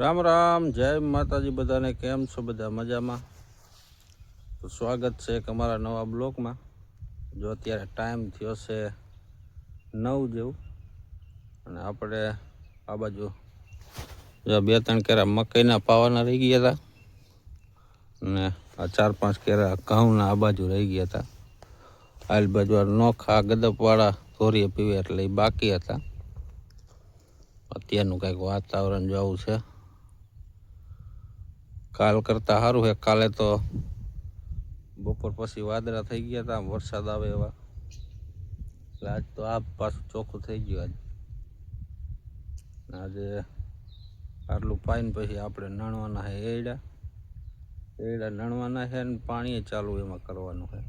રામ રામ, જય માતાજી બધાને। કેમ છો બધા? મજામાં? તો સ્વાગત છે એક અમારા નવા બ્લોગમાં। જો અત્યારે ટાઈમ થયો છે 9 જેવું, અને આપણે આ બાજુ જો 2-3 કેરા મકાઈના પાવાના રહી ગયા હતા, અને આ 4-5 કેરા ઘઉંના આ બાજુ રહી ગયા હતા। આ બાજુ નોખા ગદપવાળા ધોરીએ પીવે એટલે એ બાકી હતા। અત્યારનું કંઈક વાતાવરણ જોવું છે, કાલ કરતાં સારું છે। કાલે તો બપોર પછી વાદળા થઈ ગયા હતા, વરસાદ આવે એવા। આજ તો આ પાછું ચોખ્ખું થઈ ગયું। આજે આટલું પાઈને પછી આપણે નણવાના છે એડા નણવાના છે, ને પાણી ચાલુ એમાં કરવાનું છે।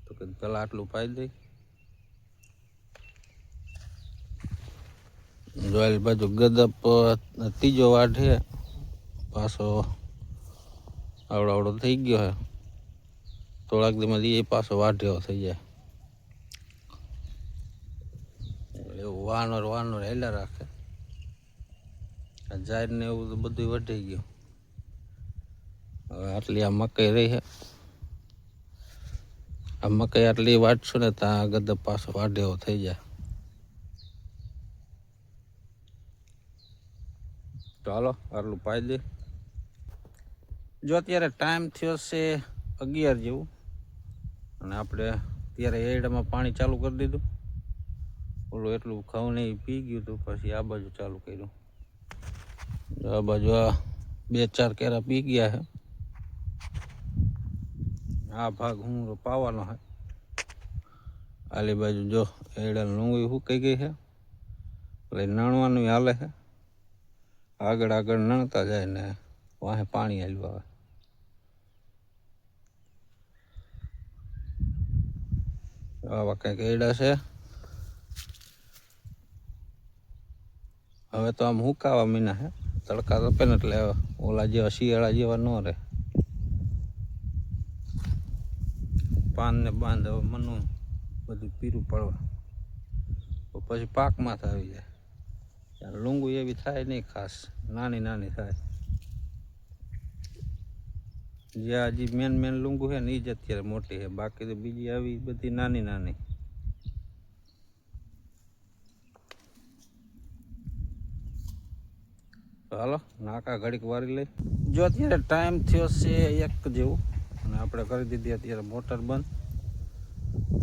તો કે પેલા આટલું પાઈ દઈ। જોયેલ બાજુ ગદપ ત્રીજો વાઢ છે, પાછો આવડો થઈ ગયો છે। થોડાક દીમાં એ પાછો વાઢ્યો થઈ જાય, એવું વાનર હેલા રાખે। જાહેર ને એવું તો બધું વઢી ગયું। હવે આટલી આ મકાઈ રહી છે, આ મકાઈ આટલી વાટશું ને ત્યાં ગદપ પાછો વાઢ્યો થઈ જાય। તો હાલો આટલું પાઈ દે। જો અત્યારે ટાઈમ થયો છે 11 જેવું, અને આપણે અત્યારે એડામાં પાણી ચાલુ કરી દીધું। ઓલું એટલું ઘઉં ને પી ગયું હતું, પછી આ બાજુ ચાલુ કર્યું। આ બાજુ આ 2-4 કેરા પી ગયા છે। આ ભાગ હું પાવાનો છે। આલી બાજુ જો એડા લૂંગી સુકાઈ ગઈ છે, એટલે નણવાનું હાલે છે। આગળ નણતા જાય ને વાહે પાણી હાલ્યું આવે। આવા કંઈક એડા છે। હવે તો આમ હુકાવા મીના છે, તડકા તપે ને એટલે ઓલા જેવા શિયાળા જેવા ન રહે। પાન ને બાંધ હવે મનું બધું પીરું પડવા, પછી પાકમાં આવી જાય। લૂંગુ એવી થાય નહીં, ખાસ નાની થાય। જે હજી મેન લૂંગુ છે ને એ જ અત્યારે મોટી છે, બાકી તો બીજી આવી બધી નાની। હાલો નાકા ઘડીક વારી લઈ। જો અત્યારે ટાઈમ થયો છે 1 જેવું, અને આપણે કરી દીધી અત્યારે મોટર બંધ,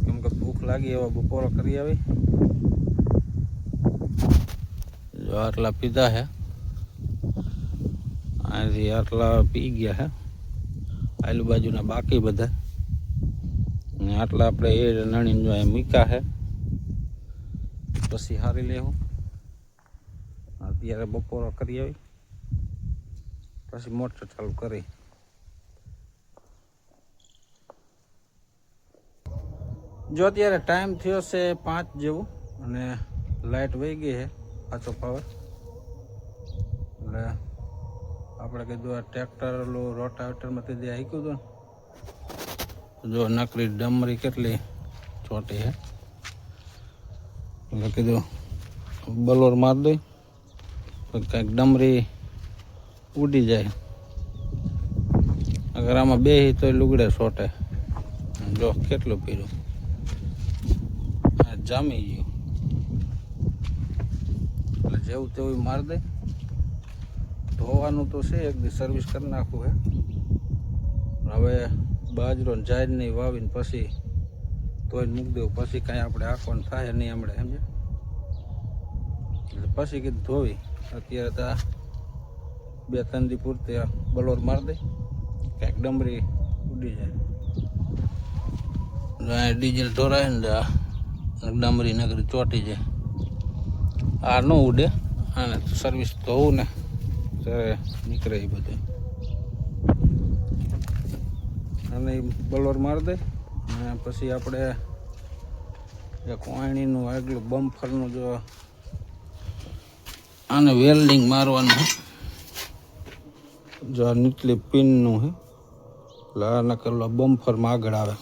કેમ કે ભૂખ લાગી એવા બપોરો કરી આવી। જો આટલા પીધા છે, અહીંથી આટલા પી ગયા છે। આજુબાજુના બાકી બધા, અને આટલા આપણે એ નણીને જો અહીં મૂક્યા છે, પછી હારી લેવું। અત્યારે બપોરો કરી આવી, પછી મોટર ચાલુ કરી। જો અત્યારે ટાઈમ થયો છે 5 જેવું, અને લાઇટ વહી ગઈ છે, પાછો પાવર। એટલે આપણે કીધું આ ટ્રેક્ટર રોટાવેટરમાંથી જે હાંક્યું હતું ને, જો નકરી ડમરી કેટલી ચોટી છે, એટલે કીધું બલોર માર દઈ, કંઈક ડમરી ઉડી જાય। અગર આમાં બેહી તો લુગડે સોટે। જો કેટલું પીરું જામી ગયું, એટલે જેવું તેવું માર દે। ધોવાનું તો છે, એક દી સર્વિસ કરી નાખવું છે। હવે બાજરો જાહેર નહીં વાવીને પછી તોય મૂકી દેવું, પછી કાંઈ આપણે આંખવાનું થાય નહીં હમણાં, સમજે? એટલે પછી કીધું ધોવી। અત્યારે તો 2-3 દી પૂરતી બલોર માર દે, કંઈક ડમરી ઉડી જાય। ડીઝલ ઢોરાય ને ડમરી નગરી ચોટી જાય। આ ન ઉડે, આને સર્વિસ ધોવું ને ત્યારે નીકળે એ બધું। અને બલોર માર દે, અને પછી આપણે એક વાણીનું આગલું બમ્ફરનું જો આને વેલ્ડિંગ મારવાનું, જો આ નીચલી પિનનું છે, એટલે આના કરેલા બમ્ફરમાં આગળ આવે।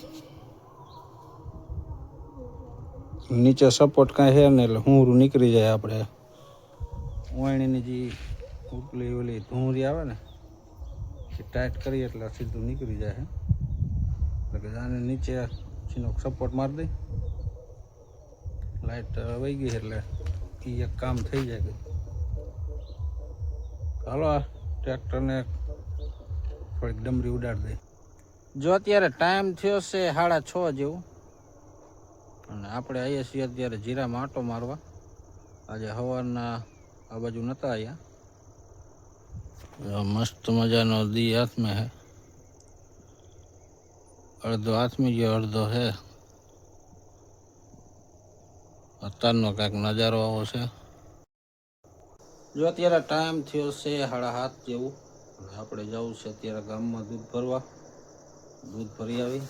નીચે સપોર્ટ કાંઈ છે ને, એટલે હુંરું નીકળી જાય આપણે વાણીની જે ઉપલી ઓલી ધૂંરી આવે ને એ ટાઈટ કરી એટલે સીધું નીકળી જાય એટલે કે આને નીચે સીનો સપોર્ટ મારી દઈ લાઈટ વહી ગઈ એટલે એ એક કામ થઈ જાય. હાલો આ ટ્રેક્ટરને થોડીક ડમરી ઉડાડી દઈ. જો અત્યારે ટાઈમ થયો છે 6:30 જેવું અને આપણે આવીએ છીએ અત્યારે જીરામાં આંટો મારવા. આજે સવારના આ બાજુ નહોતા આવ્યા. મસ્ત મજાનો દી હાથમાં હે, અડધો હાથમી ગયો અડધો હે. અત્યારનો કાંઈક નજારો આવો છે. જો અત્યારે ટાઈમ થયો છે 7:30 જેવું અને આપણે જવું છે અત્યારે ગામમાં દૂધ ભરવા. દૂધ ભરી આવી.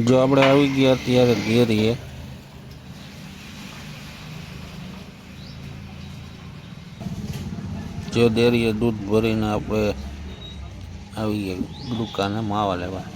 જો આપણે આવી ગયા અત્યારે ડેરીએ. જો ડેરીએ દૂધ ભરીને આપણે આવી ગયા દુકાને માવા લેવા.